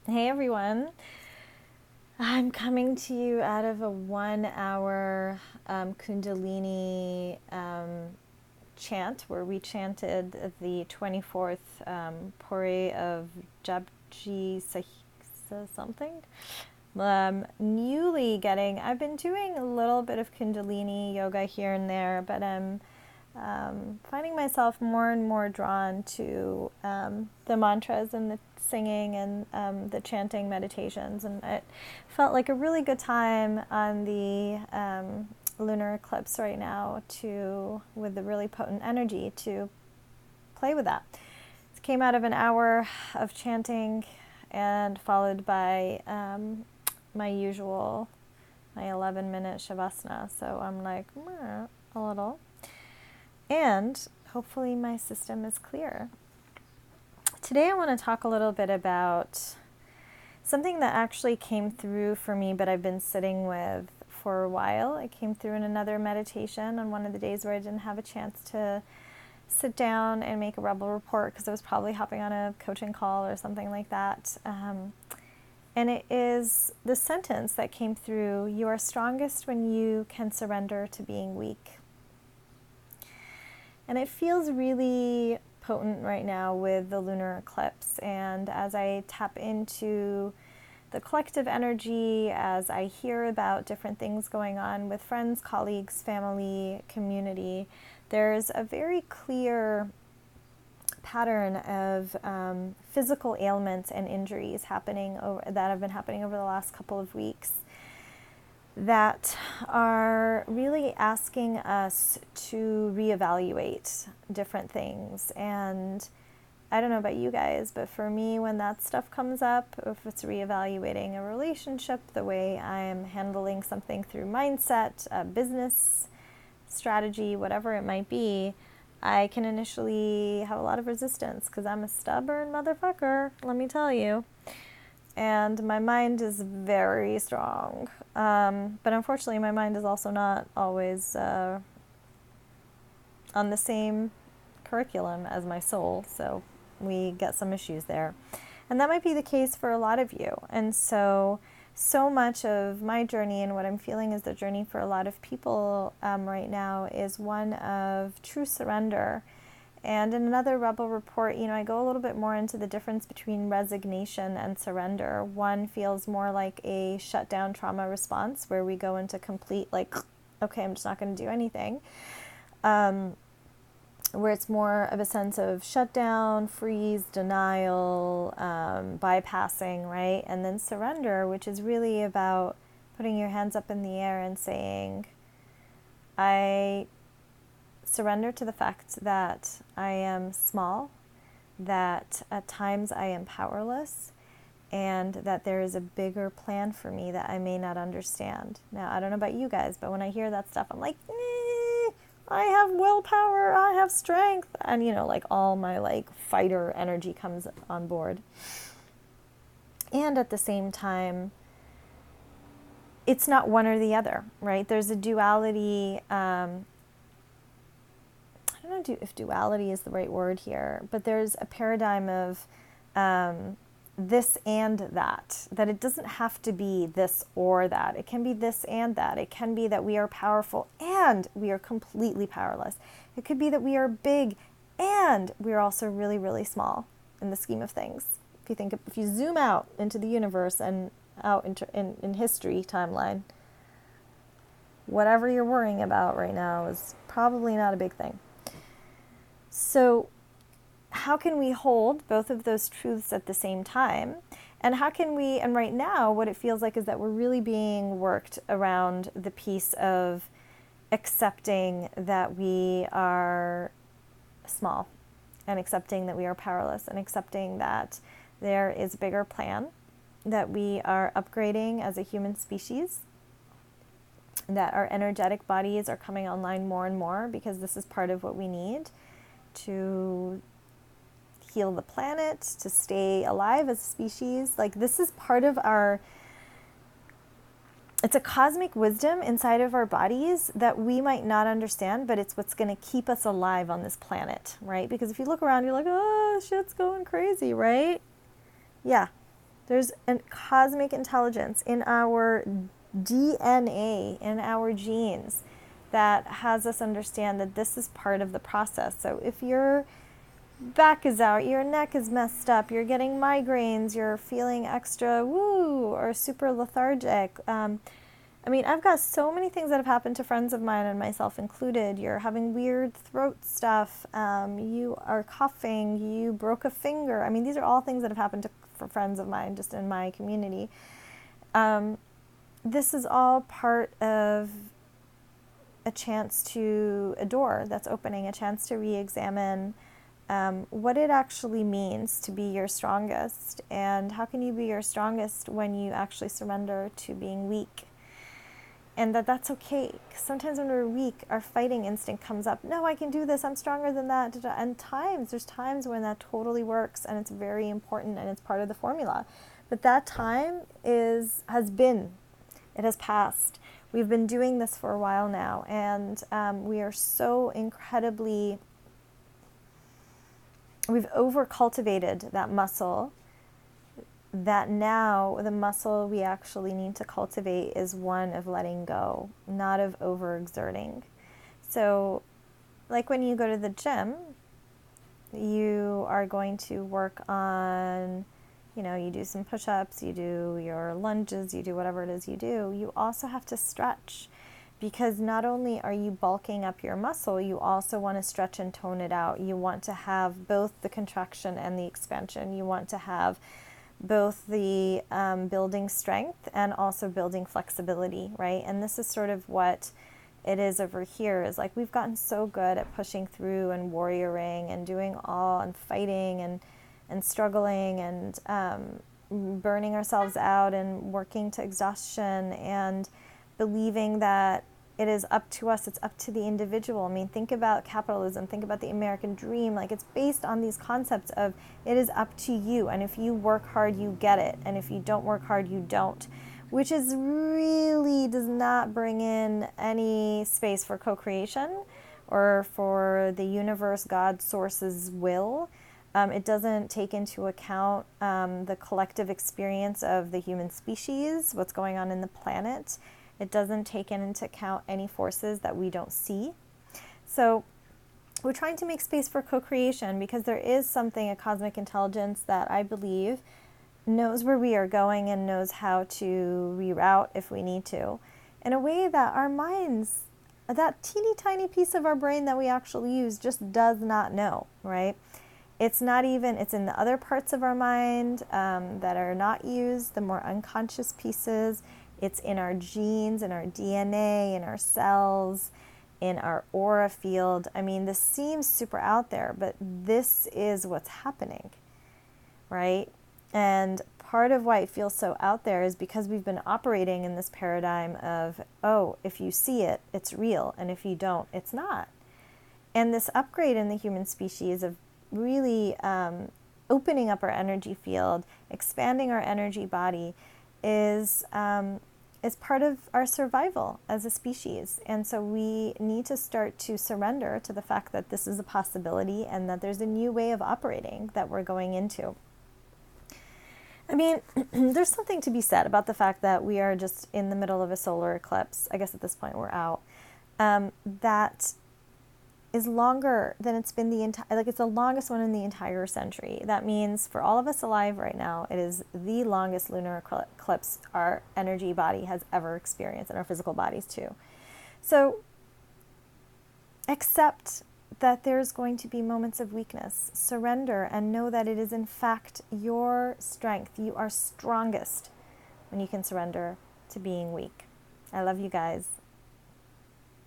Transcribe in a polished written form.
Hey everyone, I'm coming to you out of a 1 hour Kundalini chant where we chanted the 24th Pori of Japji something. I've been doing a little bit of Kundalini yoga here and there, but I'm finding myself more and more drawn to the mantras and the singing and the chanting meditations. And it felt like a really good time on the lunar eclipse right now with the really potent energy, to play with that. It came out of an hour of chanting and followed by my 11-minute shavasana. So I'm like, a little. And hopefully my system is clear. Today I want to talk a little bit about something that actually came through for me, but I've been sitting with for a while. It came through in another meditation on one of the days where I didn't have a chance to sit down and make a Rebelle report because I was probably hopping on a coaching call or something like that. And it is the sentence that came through: you are strongest when you can surrender to being weak. And it feels really potent right now with the lunar eclipse. And as I tap into the collective energy, as I hear about different things going on with friends, colleagues, family, community, there's a very clear pattern of physical ailments and injuries that have been happening over the last couple of weeks, that are really asking us to reevaluate different things. And I don't know about you guys, but for me, when that stuff comes up, if it's reevaluating a relationship, the way I'm handling something through mindset, business strategy, whatever it might be, I can initially have a lot of resistance because I'm a stubborn motherfucker, let me tell you. And my mind is very strong. But unfortunately, my mind is also not always on the same curriculum as my soul. So we get some issues there. And that might be the case for a lot of you. And so much of my journey and what I'm feeling is the journey for a lot of people right now is one of true surrender. And in another Rebelle report, I go a little bit more into the difference between resignation and surrender. One feels more like a shutdown trauma response where we go into complete, okay, I'm just not going to do anything. Where it's more of a sense of shutdown, freeze, denial, bypassing, right? And then surrender, which is really about putting your hands up in the air and saying, I surrender to the fact that I am small, that at times I am powerless, and that there is a bigger plan for me that I may not understand. Now, I don't know about you guys, but when I hear that stuff, I'm like, I have willpower, I have strength, and all my fighter energy comes on board. And at the same time, it's not one or the other, right? There's a duality. I don't know if duality is the right word here, but there's a paradigm of this and that it doesn't have to be this or that. It can be this and that. It can be that we are powerful and we are completely powerless. It could be that we are big and we are also really, really small in the scheme of things. If you zoom out into the universe and out in history timeline, whatever you're worrying about right now is probably not a big thing. So how can we hold both of those truths at the same time? And and right now, what it feels like is that we're really being worked around the piece of accepting that we are small and accepting that we are powerless and accepting that there is a bigger plan, that we are upgrading as a human species, that our energetic bodies are coming online more and more because this is part of what we need to heal the planet, to stay alive as a species. This is part of it's a cosmic wisdom inside of our bodies that we might not understand, but it's what's going to keep us alive on this planet, right? Because if you look around, you're like, oh, shit's going crazy, right? Yeah, There's a cosmic intelligence in our DNA, in our genes, that has us understand that this is part of the process. So if your back is out, your neck is messed up, you're getting migraines, you're feeling extra woo or super lethargic. I mean, I've got so many things that have happened to friends of mine and myself included. You're having weird throat stuff, you are coughing, you broke a finger. I mean, these are all things that have happened for friends of mine just in my community. This is all part of a chance to, a door that's opening, a chance to re-examine what it actually means to be your strongest, and how can you be your strongest when you actually surrender to being weak, and that's okay. Sometimes when we're weak, our fighting instinct comes up. No, I can do this, I'm stronger than that. And there's times when that totally works, and it's very important, and it's part of the formula. But that time it has passed. We've been doing this for a while now, and we are so incredibly, we've over-cultivated that muscle, that now the muscle we actually need to cultivate is one of letting go, not of overexerting. So, like when you go to the gym, you are going to work on, you do some push-ups, you do your lunges, you do whatever it is you do. You also have to stretch, because not only are you bulking up your muscle, you also want to stretch and tone it out. You want to have both the contraction and the expansion. You want to have both the building strength and also building flexibility, right? And this is sort of what it is over here, is like we've gotten so good at pushing through and warrioring and doing all and fighting and struggling and burning ourselves out and working to exhaustion and believing that it is up to us, it's up to the individual. I mean, think about capitalism, think about the American dream. Like, it's based on these concepts of it is up to you, and if you work hard, you get it, and if you don't work hard, you don't, which is really does not bring in any space for co-creation or for the universe, God, source's will. It doesn't take into account the collective experience of the human species, what's going on in the planet. It doesn't take into account any forces that we don't see. So we're trying to make space for co-creation, because there is something, a cosmic intelligence, that I believe knows where we are going and knows how to reroute if we need to, in a way that our minds, that teeny tiny piece of our brain that we actually use, just does not know, right? It's not even, it's in the other parts of our mind that are not used, the more unconscious pieces. It's in our genes, in our DNA, in our cells, in our aura field. I mean, this seems super out there, but this is what's happening, right? And part of why it feels so out there is because we've been operating in this paradigm of, oh, if you see it, it's real, and if you don't, it's not. And this upgrade in the human species of really opening up our energy field, expanding our energy body, is part of our survival as a species. And so we need to start to surrender to the fact that this is a possibility and that there's a new way of operating that we're going into. I mean, there's something to be said about the fact that we are just in the middle of a solar eclipse. I guess at this point we're out. That is longer than it's been it's the longest one in the entire century. That means for all of us alive right now, it is the longest lunar eclipse our energy body has ever experienced, and our physical bodies too. So accept that there's going to be moments of weakness. Surrender and know that it is in fact your strength. You are strongest when you can surrender to being weak. I love you guys.